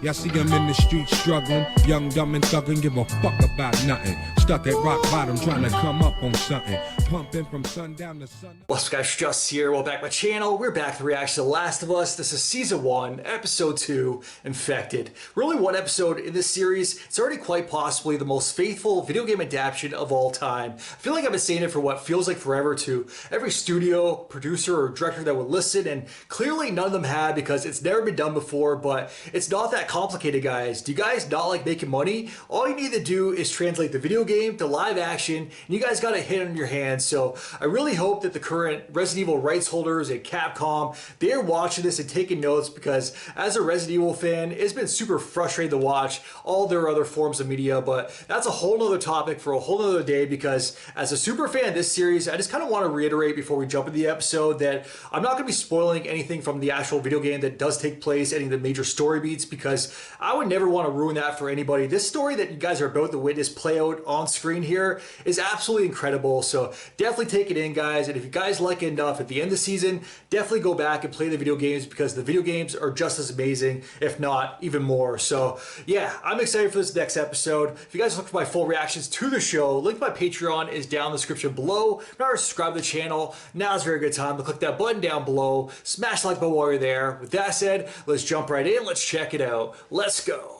Y'all see them in the streets struggling, young, dumb, and thuggin', give a fuck about nothing. Stuck at rock bottom, trying to come up on something. Pumping from sundown to sun. What's up, guys? Just here. Welcome back to my channel. We're back to the reaction to The Last of Us. This is Season 1, Episode 2, Infected. We're only one episode in this series. It's already quite possibly the most faithful video game adaptation of all time. I feel like I've been saying it for what feels like forever to every studio, producer, or director that would listen, and clearly none of them have because it's never been done before, but it's not that complicated, guys. Do you guys not like making money? All you need to do is translate the video game to live action, and you guys got a hit on your hands. So I really hope that the current Resident Evil rights holders at Capcom, they're watching this and taking notes, because as a Resident Evil fan, it's been super frustrating to watch all their other forms of media, but that's a whole nother topic for a whole nother day, because as a super fan of this series, I just kind of want to reiterate before we jump into the episode that I'm not going to be spoiling anything from the actual video game that does take place, any of the major story beats, because I would never want to ruin that for anybody. This story that you guys are about to witness play out on screen here is absolutely incredible, so definitely take it in, guys. And if you guys like it enough at the end of the season, definitely go back and play the video games, because the video games are just as amazing, if not even more. So yeah, I'm excited for this next episode. If you guys look for my full reactions to the show, link to my Patreon is down in the description below. Remember to subscribe to the channel. Now is a very good time to click that button down below. Smash the like button while you're there. With that said, let's jump right in. Let's check it out. Let's go.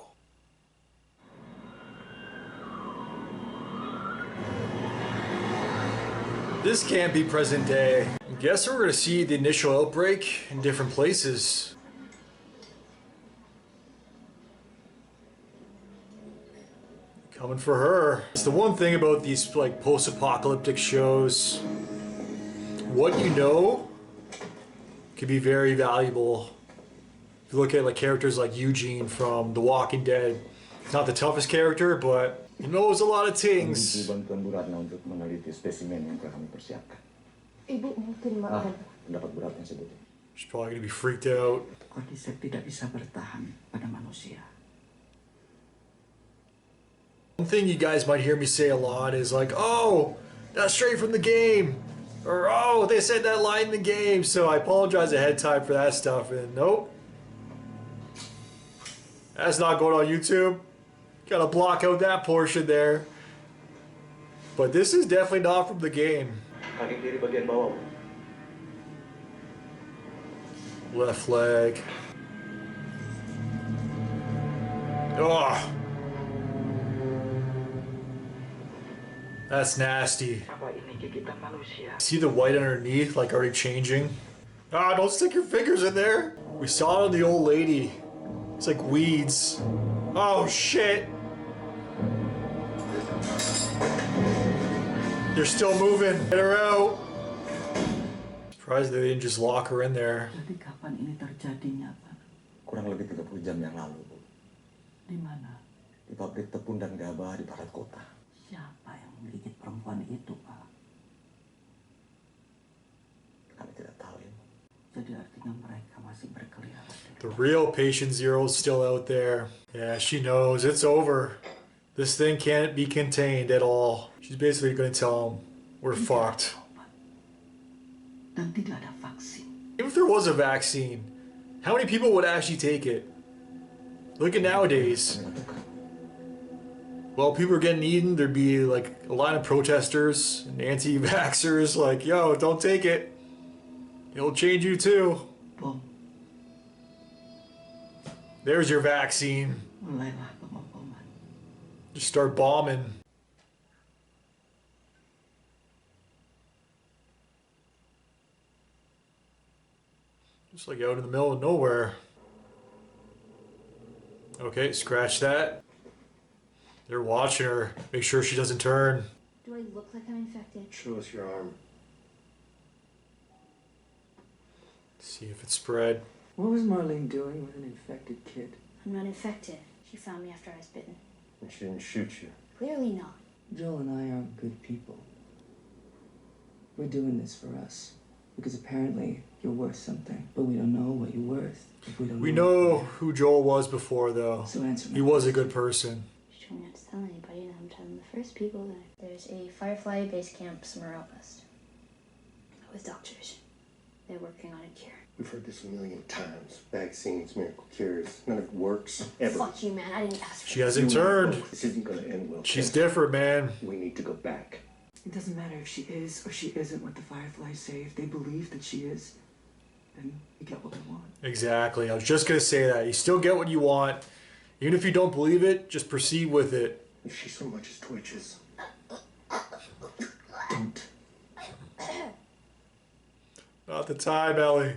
This can't be present day. I guess we're going to see the initial outbreak in different places. Coming for her. It's the one thing about these like post-apocalyptic shows. What you know can be very valuable. If you look at like characters like Eugene from The Walking Dead, he's not the toughest character, but he knows a lot of things. Bantuan Bu Ratna untuk meneliti spesimen yang telah kami persiapkan. Ibu mungkin makan. Pendapat Bu Ratna sebut. She's probably gonna be freaked out. Cordyceps tidak bisa bertahan pada manusia. One thing you guys might hear me say a lot is like, "Oh, that's straight from the game," or "Oh, they said that line in the game." So I apologize ahead of time for that stuff. And nope, that's not going on YouTube. Gotta block out that portion there. But this is definitely not from the game. Kaki kiri bagian bawah. Left leg. Oh, that's nasty. See the white underneath, like already changing? Ah, don't stick your fingers in there. We saw it on the old lady. It's like weeds. Oh shit. They're still moving. Get her out. Surprised they didn't just lock her in there. Jadi kapan ini terjadinya, Pak? Kurang lebih 30 jam yang lalu, Bu. Di mana? Di pabrik tepung dan gabah di barat kota. Siapa yang menggigit perempuan itu, Pak? Kami tidak tahu, ya. Jadi artinya mereka masih berkeliaran. The real patient zero is still out there. Yeah, she knows it's over. This thing can't be contained at all. She's basically going to tell him, we're fucked. Dan tidak ada vaksin. Even if there was a vaccine, how many people would actually take it? Look at nowadays. Well, people are getting eaten. There'd be like a line of protesters and anti-vaxxers like, yo, don't take it. It'll change you too. Bom. There's your vaccine. Mulailah pemboman. Just start bombing. Just like out in the middle of nowhere. Okay, scratch that. They're watching her. Make sure she doesn't turn. Do I look like I'm infected? Show us your arm. See if it's spread. What was Marlene doing with an infected kid? I'm not infected. She found me after I was bitten. And she didn't shoot you. Clearly not. Joel and I aren't good people. We're doing this for us. Because apparently you're worth something. But we don't know what you're worth if we don't We know who Joel was before, though. So answer me. He was a good person. She told me not to tell anybody, and I'm telling the first people that there's a Firefly base camp somewhere out west. With doctors. They're working on a cure. We've heard this a million times. Vaccines, miracle cures. None of it works. Ever. Fuck you, man. I didn't ask for She hasn't turned. This isn't gonna end well. She's Tess. different, man. We need to go back. It doesn't matter if she is or she isn't what the Fireflies say. If they believe that she is, then you get what they want. Exactly. I was just gonna say that. You still get what you want. Even if you don't believe it, just proceed with it. If she so much as twitches. Don't. Not the time, Ellie.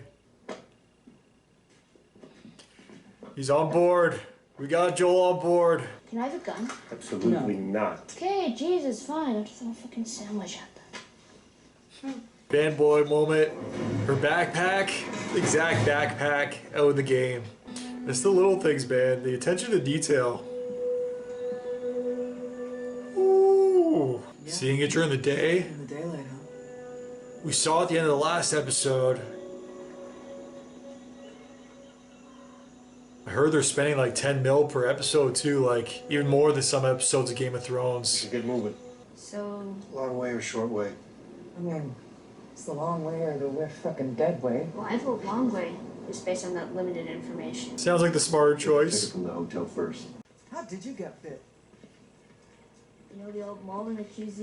He's on board. We got Joel on board. Can I have a gun? Absolutely not. Okay, Jesus, fine. I'll just throw a fucking sandwich at them. Fanboy moment. Her backpack, exact backpack out of the game. It's the little things, man. The attention to detail. Ooh. Yeah. Seeing it during the day. In the daylight, huh? We saw at the end of the last episode. I heard they're spending like 10 mil per episode too, like even more than some episodes of Game of Thrones. Get moving. So, Long way or short way? I mean, it's the long way or the we're fucking dead way. well, I vote long way, just based on that limited information. Sounds like the smarter Take it choice. from the hotel first. How did you get bit? You know the old mall in the QZ?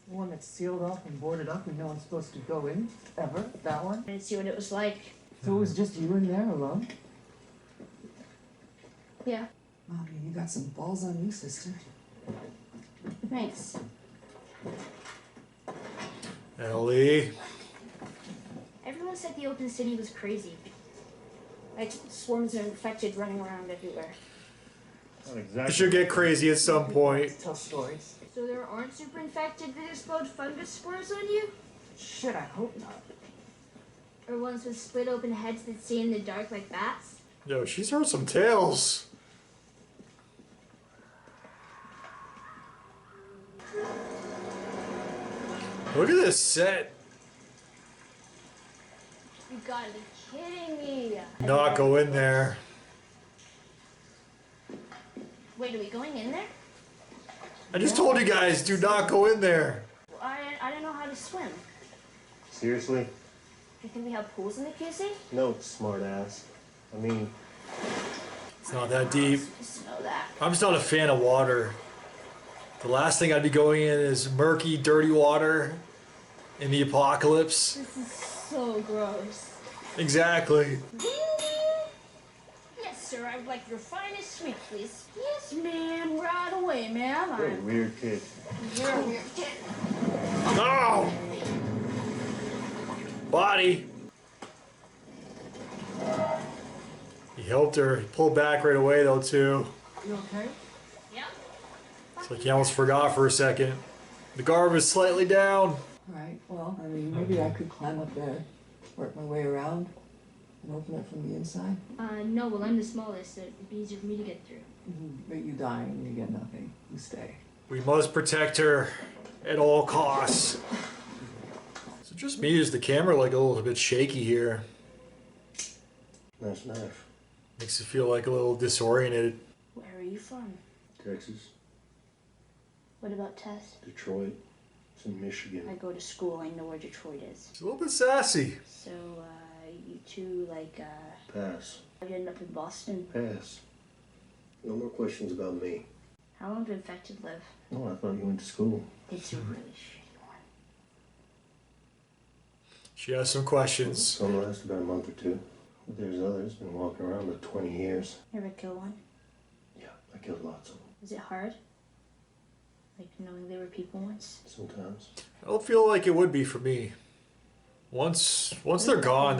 The one that's sealed off and boarded up and no one's supposed to go in, ever? That one? I didn't see what it was like. So it was just you in there alone? Yeah, Well, I mean, you got some balls on you, sister. thanks. Ellie. Everyone said the open city was crazy. Like, swarms of infected running around everywhere. Not It exactly. should get crazy at some point. Tell stories. So there aren't super infected that explode fungus spores on you? Shit, I hope not. Or ones with split open heads that see in the dark like bats? Yo, she's heard some tales. Look at this set. You gotta be kidding me. Not go in there. Wait, are we going in there? I just told you guys, do not go in there. Well, I don't know how to swim. Seriously? Do you think we have pools in the QC? No, smart ass. I mean, It's not that deep. Just know that. I'm just not a fan of water. The last thing I'd be going in is murky, dirty water in the apocalypse. This is so gross. Exactly. Yes, sir. I would like your finest sweet, please. Yes, ma'am. Right away, ma'am. you're a weird kid. You're a weird kid. Oh! Body. He helped her. He pulled back right away though too. You okay? Yep. It's like he almost forgot for a second. The guard was slightly down. Alright, well, I mean, maybe I could climb up there, work my way around, and open it from the inside. No, well, I'm the smallest, so it'd be easier for me to get through. But you die and you get nothing. You stay. We must protect her at all costs. Is it just me? Is the camera like a little bit shaky here? Nice knife. Makes it feel like a little disoriented. Where are you from? Texas, What about Tess? Detroit, it's in I Michigan. go to school. I know where Detroit is. It's a little bit sassy. So, you two, Pass. how'd you end up in Boston? Pass. No more questions about me. How long do infected live? No, I thought you went to school. It's a really shitty one. She has some questions. Some last about a month or two. But there's others been walking around for 20 years. You ever kill one? Yeah, I killed lots of them. Was it hard? Like knowing they were people once? Sometimes. I don't feel like it would be for me. Once they're gone,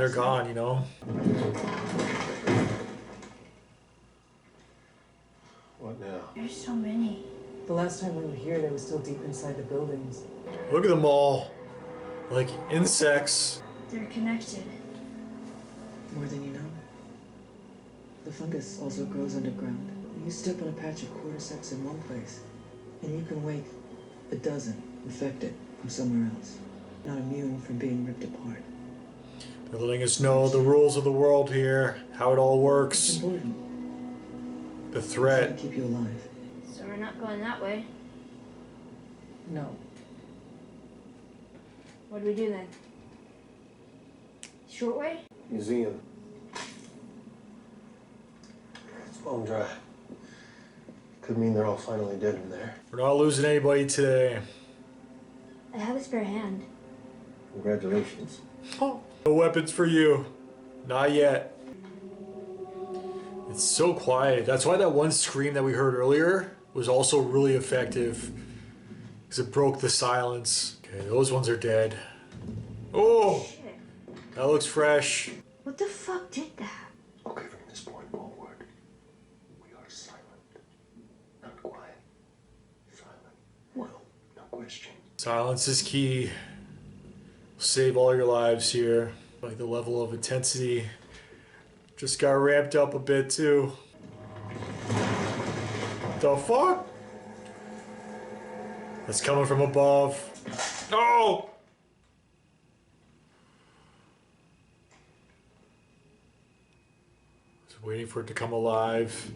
you know? What now? There's so many. The last time we were here, they were still deep inside the buildings. Look at them all. Like insects. They're connected. More than you know. The fungus also grows underground. You step on a patch of cordyceps in one place, and you can wake a dozen infected from somewhere else. Not immune from being ripped apart. They're letting us know the rules of the world here, how it all It's works, important. the It's threat. to keep you alive. So we're not going that way. No. What do we do then? Short way? Museum. It's bone dry. Could mean they're all finally dead in there. We're not losing anybody today. I have a spare hand. Congratulations. No weapons for you. Not yet. It's so quiet. That's why that one scream that we heard earlier was also really effective. Because it broke the silence. Okay, those ones are dead. Oh! Shit. That looks fresh. What the fuck did that? Okay, from this point forward, we are silent. Not quiet. Silent. What? No question. Silence is key. Save all your lives here. Like the level of intensity just got ramped up a bit too. The fuck? That's coming from above. No! Just waiting for it to come alive.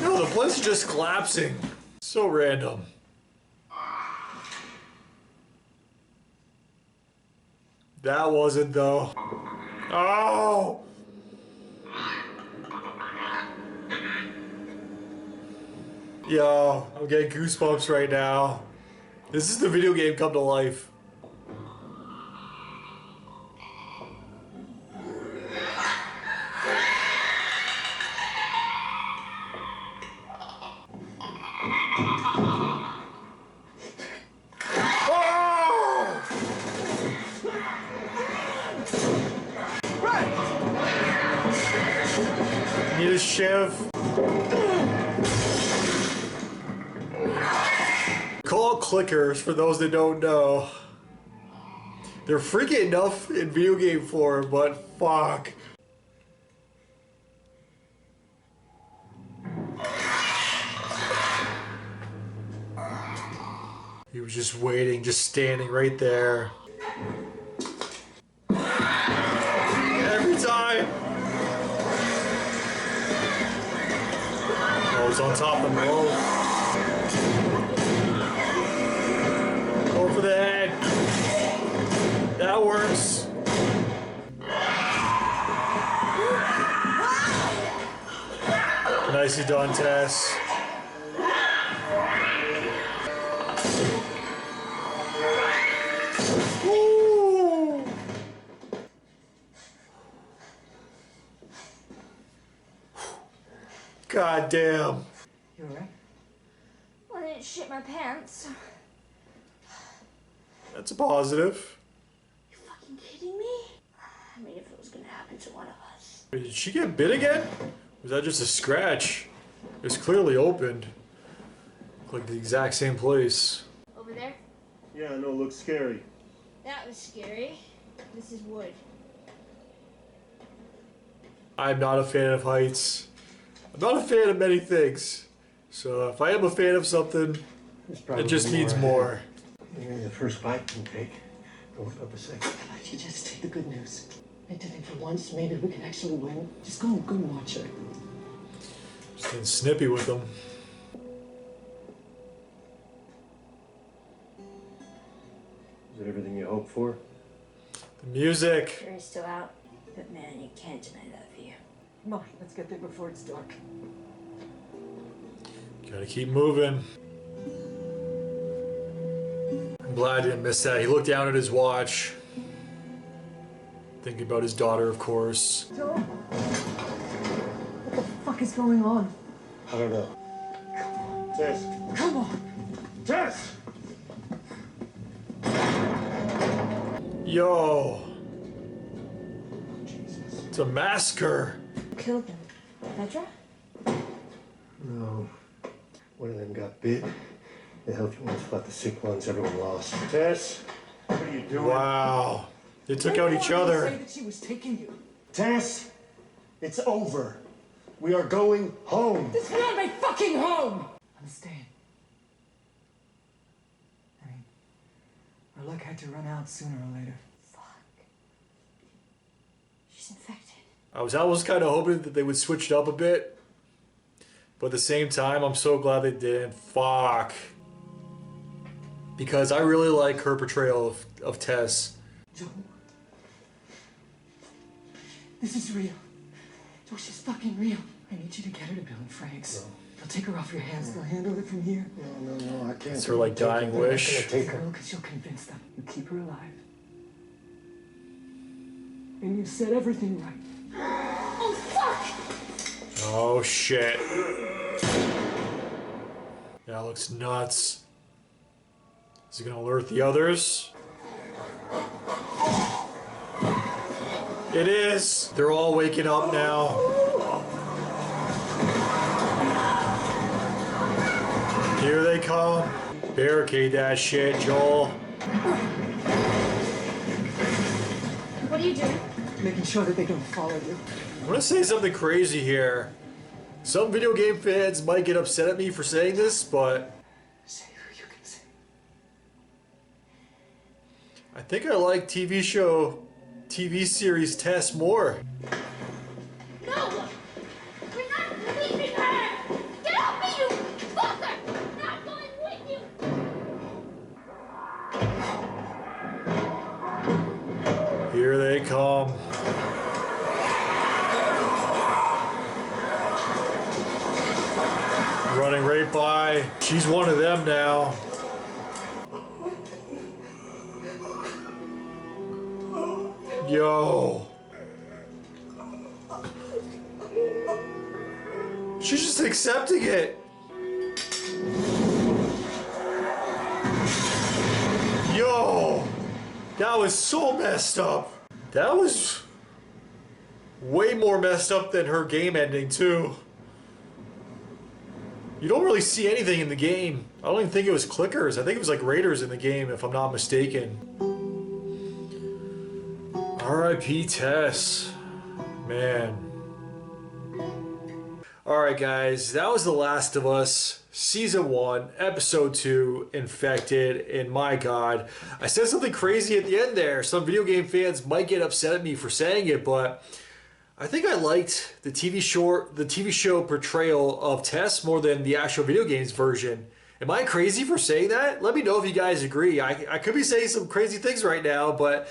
No, the place is just collapsing. So random. That wasn't though. Oh! Yo, I'm getting goosebumps right now. This is the video game come to life. Need a shiv. Call clickers for those that don't know. They're freaking enough in video game form, but fuck. He was just waiting, just standing right there. Every time. Oh, it's on top of the rope. Go for the head. That works. Nicely done, Tess. Woo! God damn. You alright? Well, I didn't shit my pants. That's a positive. You fucking kidding me? I mean, if it was gonna happen to one of us. Wait, did she get bit again? Was that just a scratch? It was clearly opened. Like the exact same place. Over there? Yeah, I know, it looks scary. That was scary. This is wood. I'm not a fan of heights. I'm not a fan of many things. So if I am a fan of something, it just needs more. Maybe the first bite can take. Don't up a second. How about you just take the good news? I think for once, maybe we can actually win. Just go and watch her. Just getting snippy with them. Is it everything you hoped for? The music. Jury's still out. But man, you can't deny that view. Come on, let's get there before it's dark. Gotta keep moving. I'm glad I didn't miss that. He looked down at his watch. Thinking about his daughter, of course. Joe? What the fuck is going on? I don't know. Tess! Come on! Tess! Yo, Jesus. it's a massacre. Who killed them? Petra? No. One of them got bit. The healthy ones fought the sick ones everyone lost. Tess! What are you doing? Wow. They took out each Say other. that she was taking you. Tess! It's over. We are going home. This is not my fucking home! I'm staying. I mean, our luck had to run out sooner or later. Fuck. She's infected. I was almost kind of hoping that they would switch it up a bit. But at the same time, I'm so glad they didn't. Fuck. because I really like her portrayal of Tess. Joel, this is real. Joel, she's fucking real. I need you to get her to Bill and Frank's. No. They'll take her off your hands. They'll handle it from here. No, I can't. It's her like dying wish. Take her. No, because you'll convince them. You keep her alive. And you set everything right. Oh, fuck! Oh shit. That looks nuts. Is he gonna alert the others? It is! They're all waking up now. Here they come. Barricade that shit, Joel. What are you doing? Making sure that they don't follow you. I'm gonna say something crazy here. Some video game fans might get upset at me for saying this, but Say who you can say. I think I like TV series Tess more. No! We're not leaving her! Get off me, you fucker! I'm not going with you! Here they come. Running right by. She's one of them now. Yo. She's just accepting it. Yo. That was so messed up. That was way more messed up than her game ending too. You don't really see anything in the game. I don't even think it was clickers. I think it was like raiders in the game, if I'm not mistaken. R.I.P. Tess. Man. Alright guys, that was The Last of Us, Season 1, Episode 2, Infected, and my god. I said something crazy at the end there. Some video game fans might get upset at me for saying it, but I think I liked the TV show portrayal of Tess more than the actual video games version. Am I crazy for saying that? Let me know if you guys agree. I could be saying some crazy things right now, but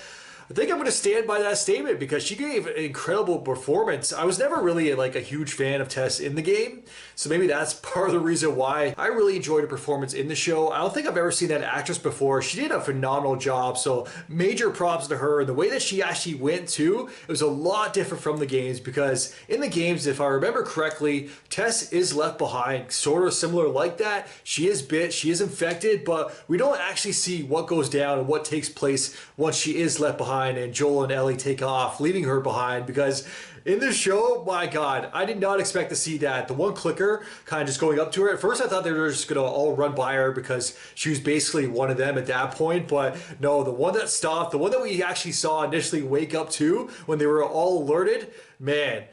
I think I'm going to stand by that statement because she gave an incredible performance. I was never really like a huge fan of Tess in the game, so maybe that's part of the reason why I really enjoyed her performance in the show. I don't think I've ever seen that actress before. She did a phenomenal job, so major props to her. And the way that she actually went too, it was a lot different from the games because in the games, if I remember correctly, Tess is left behind, sort of similar like that. She is bit, she is infected, but we don't actually see what goes down and what takes place once she is left behind and Joel and Ellie take off, leaving her behind, because in this show, my god, I did not expect to see that. The one clicker kind of just going up to her. At first I thought they were just going to all run by her because she was basically one of them at that point, but no, the one that stopped, the one that we actually saw initially wake up to when they were all alerted, man,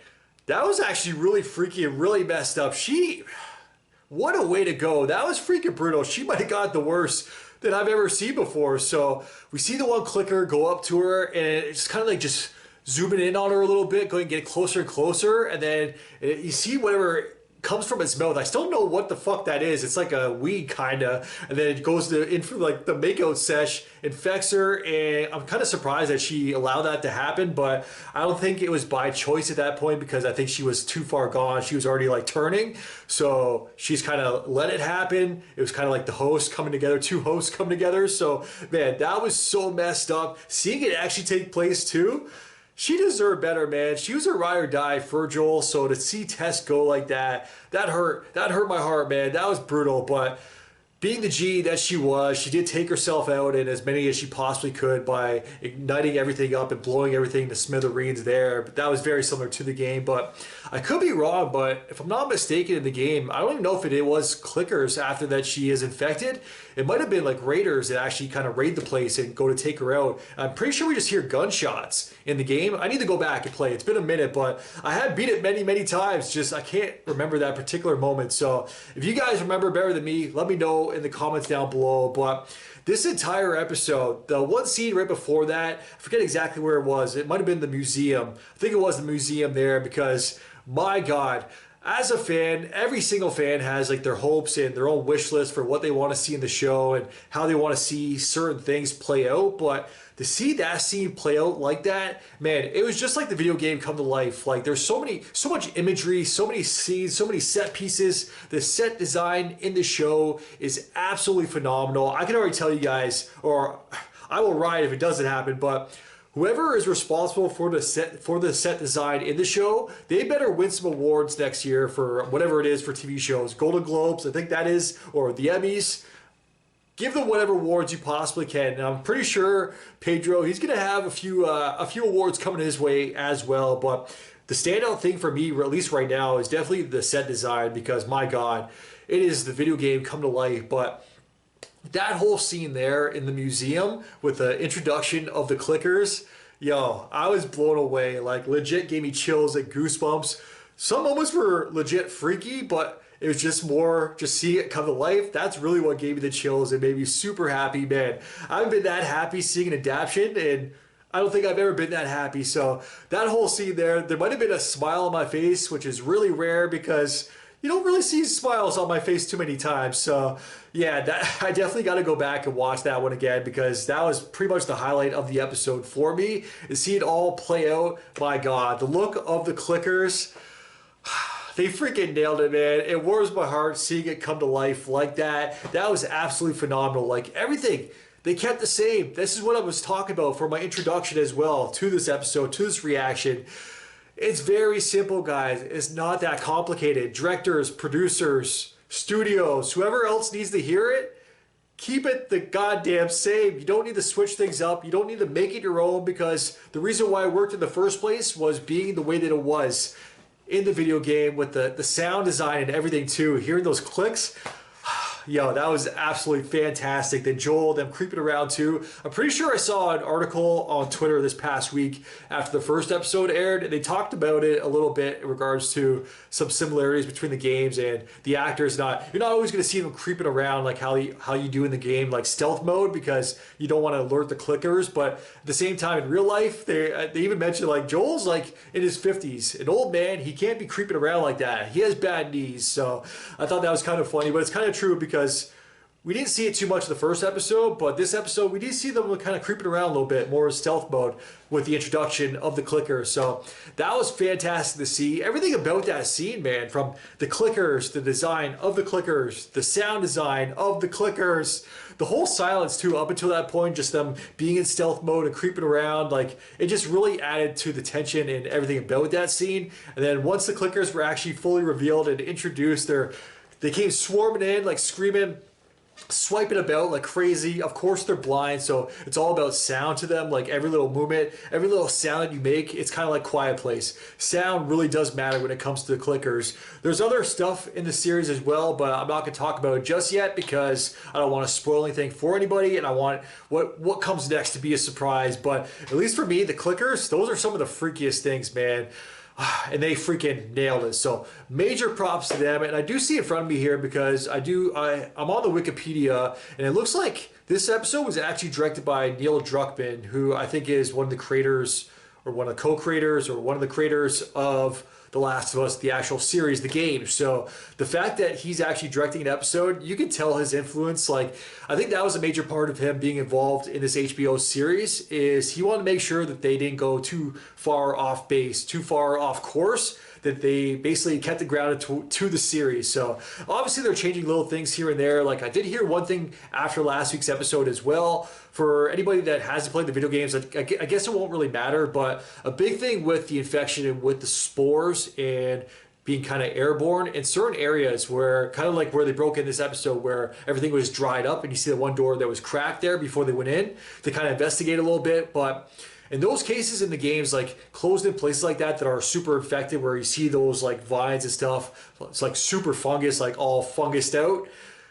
that was actually really freaky and really messed up. What a way to go. That was freaking brutal. She might have got the worst that I've ever seen before. So we see the one clicker go up to her and it's kind of like just zooming in on her a little bit, going to get closer and closer, and then you see whatever comes from its mouth. I still don't know what the fuck that is. It's like a weed kinda, and then it goes in for like the makeout sesh, infects her, and I'm kind of surprised that she allowed that to happen, but I don't think it was by choice at that point because I think she was too far gone. She was already like turning, so she's kind of let it happen. It was kind of like the hosts coming together, two hosts coming together. So man, that was so messed up. Seeing it actually take place too, she deserved better, man. She was a ride or die for Joel, so to see Tess go like that, that hurt. That hurt my heart, man. That was brutal, but being the G that she was, she did take herself out in as many as she possibly could by igniting everything up and blowing everything to smithereens there. But that was very similar to the game. But I could be wrong, but if I'm not mistaken in the game, I don't even know if it was clickers after that she is infected. It might have been like raiders that actually kind of raid the place and go to take her out. I'm pretty sure we just hear gunshots in the game. I need to go back and play. It's been a minute, but I have beat it many, many times. Just I can't remember that particular moment. So if you guys remember better than me, let me know in the comments down below. But this entire episode, the one scene right before that, I forget exactly where it was. It might have been the museum. I think it was the museum there because my God, as a fan, every single fan has like their hopes and their own wish list for what they want to see in the show and how they want to see certain things play out. But to see that scene play out like that, man, it was just like the video game come to life. Like there's so much imagery, so many scenes, so many set pieces. The set design in the show is absolutely phenomenal. I can already tell you guys, or I will riot if it doesn't happen, but whoever is responsible for the set design in the show, they better win some awards next year for whatever it is for TV shows. Golden Globes, I think that is, or the Emmys. Give them whatever awards you possibly can. And I'm pretty sure Pedro, he's gonna have a few awards coming his way as well. But the standout thing for me, at least right now, is definitely the set design, because my God, it is the video game come to life. But that whole scene there in the museum with the introduction of the clickers, yo, I was blown away. Like legit gave me chills and goosebumps. Some moments were legit freaky, but it was just more just seeing it come to life. That's really what gave me the chills and made me super happy, man. I haven't been that happy seeing an adaptation, and I don't think I've ever been that happy. So that whole scene there might have been a smile on my face, which is really rare because you don't really see smiles on my face too many times. So yeah, I definitely got to go back and watch that one again, because that was pretty much the highlight of the episode for me. To see it all play out, my God, the look of the clickers, they freaking nailed it, man. It warms my heart seeing it come to life like that. That was absolutely phenomenal. Like everything, they kept the same. This is what I was talking about for my introduction as well to this episode, to this reaction. It's very simple, guys. It's not that complicated. Directors, producers, studios, whoever else needs to hear it, keep it the goddamn same. You don't need to switch things up. You don't need to make it your own, because the reason why it worked in the first place was being the way that it was in the video game, with the sound design and everything too. Hearing those clicks, yo, that was absolutely fantastic. Then Joel, them creeping around too. I'm pretty sure I saw an article on Twitter this past week after the first episode aired, and they talked about it a little bit in regards to some similarities between the games and the actors. You're not always going to see them creeping around like how you do in the game, like stealth mode, because you don't want to alert the clickers. But at the same time, in real life, they even mentioned like Joel's like in his 50s, an old man. He can't be creeping around like that. He has bad knees. So I thought that was kind of funny, but it's kind of true, because we didn't see it too much in the first episode, but this episode we did see them kind of creeping around a little bit more in stealth mode with the introduction of the clickers. So that was fantastic to see. Everything about that scene, man, from the clickers, the design of the clickers, the sound design of the clickers, the whole silence too up until that point, just them being in stealth mode and creeping around, like it just really added to the tension and everything about that scene. And then once the clickers were actually fully revealed and introduced, they came swarming in, like screaming, swiping about like crazy. Of course they're blind, so it's all about sound to them. Like every little movement, every little sound that you make, it's kind of like Quiet Place. Sound really does matter when it comes to the clickers. There's other stuff in the series as well, but I'm not going to talk about it just yet because I don't want to spoil anything for anybody, and I want what comes next to be a surprise. But at least for me, the clickers, those are some of the freakiest things, man. And they freaking nailed it. So major props to them. And I do see in front of me here, because I'm on the Wikipedia, and it looks like this episode was actually directed by Neil Druckmann, who I think is one of the creators, or one of the co-creators, or one of the creators of The Last of Us, the actual series, the game. So the fact that he's actually directing an episode, you can tell his influence. Like, I think that was a major part of him being involved in this HBO series, is he wanted to make sure that they didn't go too far off base, too far off course, that they basically kept it grounded to the series. So obviously they're changing little things here and there. Like I did hear one thing after last week's episode as well. For anybody that hasn't played the video games, I guess it won't really matter, but a big thing with the infection and with the spores and being kind of airborne in certain areas, where kind of like where they broke in this episode, where everything was dried up and you see the one door that was cracked there before they went in to kind of investigate a little bit. But in those cases in the games, like closed in places like that are super infected, where you see those like vines and stuff, it's like super fungus, like all fungused out.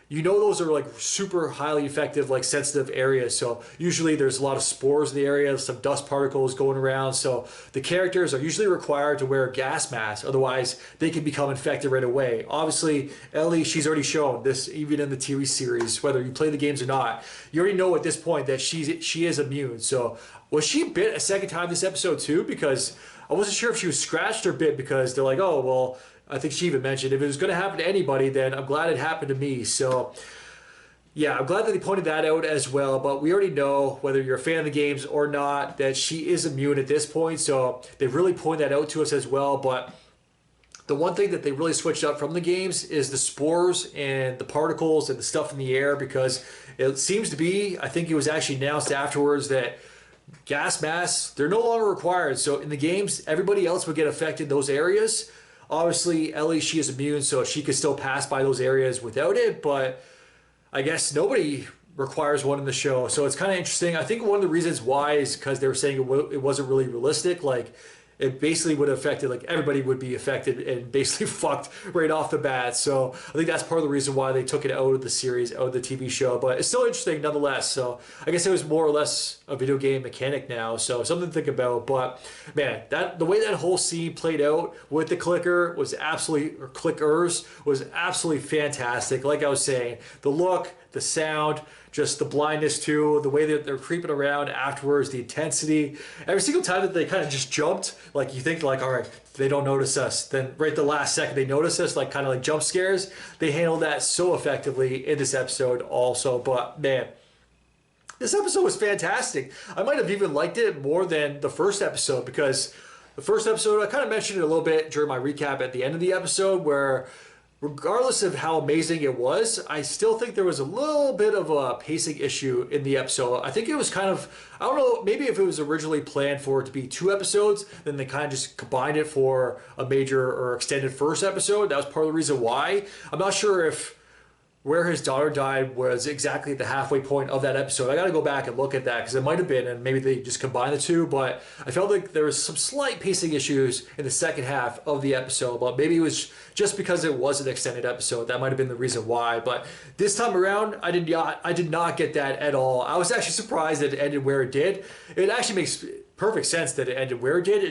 You know, those are like super highly effective, like sensitive areas. So usually there's a lot of spores in the area, some dust particles going around. So the characters are usually required to wear a gas mask, otherwise they can become infected right away. Obviously, Ellie, she's already shown this, even in the TV series, whether you play the games or not. You already know at this point that she is immune. So was she bit a second time this episode too? Because I wasn't sure if she was scratched or bit, because they're like, oh, well, I think she even mentioned, if it was going to happen to anybody, then I'm glad it happened to me. So yeah, I'm glad that they pointed that out as well, but we already know, whether you're a fan of the games or not, that she is immune at this point, so they really pointed that out to us as well. But the one thing that they really switched up from the games is the spores and the particles and the stuff in the air, because it seems to be, I think it was actually announced afterwards, that gas masks, they're no longer required. So in the games, everybody else would get affected in those areas. Obviously, Ellie, she is immune, so she could still pass by those areas without it, but I guess nobody requires one in the show. So it's kind of interesting. I think one of the reasons why is because they were saying it wasn't really realistic. Like, it basically would have affected, like, everybody would be affected and basically fucked right off the bat. So I think that's part of the reason why they took it out of the series, out of the TV show. But it's still interesting nonetheless. So I guess it was more or less a video game mechanic now. So something to think about. But man, the way that whole scene played out with the clicker was absolutely, or clickers, was absolutely fantastic. Like I was saying, the look, the sound, just the blindness too, the way that they're creeping around afterwards, the intensity. Every single time that they kind of just jumped, like, you think like, all right, they don't notice us. Then right the last second they notice us, like kind of like jump scares. They handled that so effectively in this episode also. But man, this episode was fantastic. I might have even liked it more than the first episode, because the first episode, I kind of mentioned it a little bit during my recap at the end of the episode, where regardless of how amazing it was, I still think there was a little bit of a pacing issue in the episode. I think it was kind of, I don't know, maybe if it was originally planned for it to be 2 episodes, then they kind of just combined it for a major or extended first episode. That was part of the reason why. I'm not sure if where his daughter died was exactly at the halfway point of that episode. I got to go back and look at that, because it might have been, and maybe they just combined the two, but I felt like there was some slight pacing issues in the second half of the episode, but maybe it was just because it was an extended episode. That might have been the reason why. But this time around, I did not get that at all. I was actually surprised that it ended where it did. It actually makes perfect sense that it ended where it did.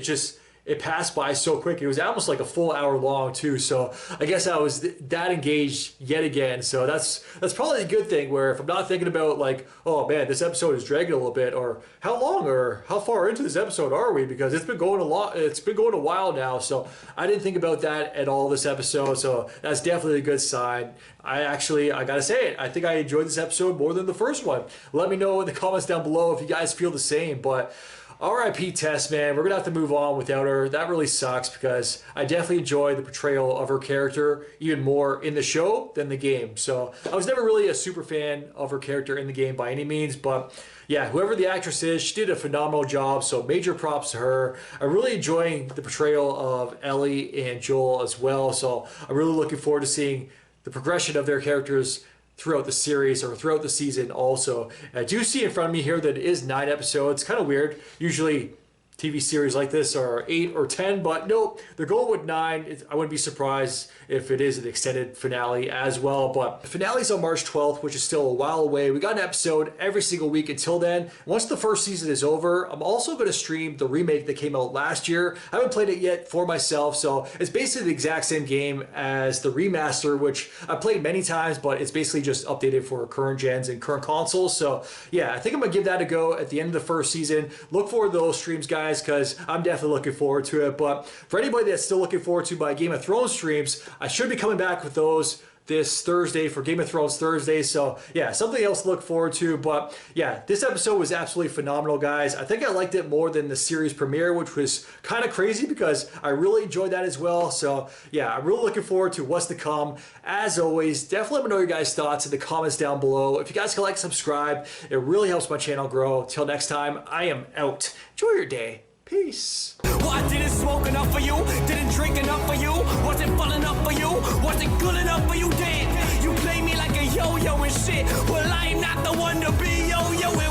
It passed by so quick. It was almost like a full hour long too. So I guess I was that engaged yet again. So that's probably a good thing, where if I'm not thinking about like, oh man, this episode is dragging a little bit, or how long or how far into this episode are we? Because it's been going a while now. So I didn't think about that at all this episode. So that's definitely a good sign. I gotta say it, I think I enjoyed this episode more than the first one. Let me know in the comments down below if you guys feel the same. But R.I.P. Tess, man. We're going to have to move on without her. That really sucks, because I definitely enjoyed the portrayal of her character even more in the show than the game. So I was never really a super fan of her character in the game by any means, but yeah, whoever the actress is, she did a phenomenal job, so major props to her. I'm really enjoying the portrayal of Ellie and Joel as well, so I'm really looking forward to seeing the progression of their characters throughout the series or throughout the season also. I do see in front of me here that it is 9 episodes. Kind of weird. Usually TV series like this are 8 or 10, but nope, they're going with 9. I wouldn't be surprised if it is an extended finale as well. But the finale's on March 12th, which is still a while away. We got an episode every single week until then. Once the first season is over, I'm also going to stream the remake that came out last year. I haven't played it yet for myself, so it's basically the exact same game as the remaster, which I played many times, but it's basically just updated for current gens and current consoles. So yeah, I think I'm going to give that a go at the end of the first season. Look forward to those streams, guys, because I'm definitely looking forward to it. But for anybody that's still looking forward to my Game of Thrones streams, I should be coming back with those this Thursday for Game of Thrones Thursday. So yeah, something else to look forward to. But yeah, this episode was absolutely phenomenal, guys. I think I liked it more than the series premiere, which was kind of crazy because I really enjoyed that as well. So yeah, I'm really looking forward to what's to come. As always, definitely let me know your guys' thoughts in the comments down below. If you guys can like, subscribe, it really helps my channel grow. Till next time, I am out. Enjoy your day. Peace. Why didn't smoke enough for you? Didn't drink enough for you? Wasn't fun enough for you? Wasn't good enough for you? Damn, you play me like a yo-yo and shit. Well, I'm not the one to be yo-yo.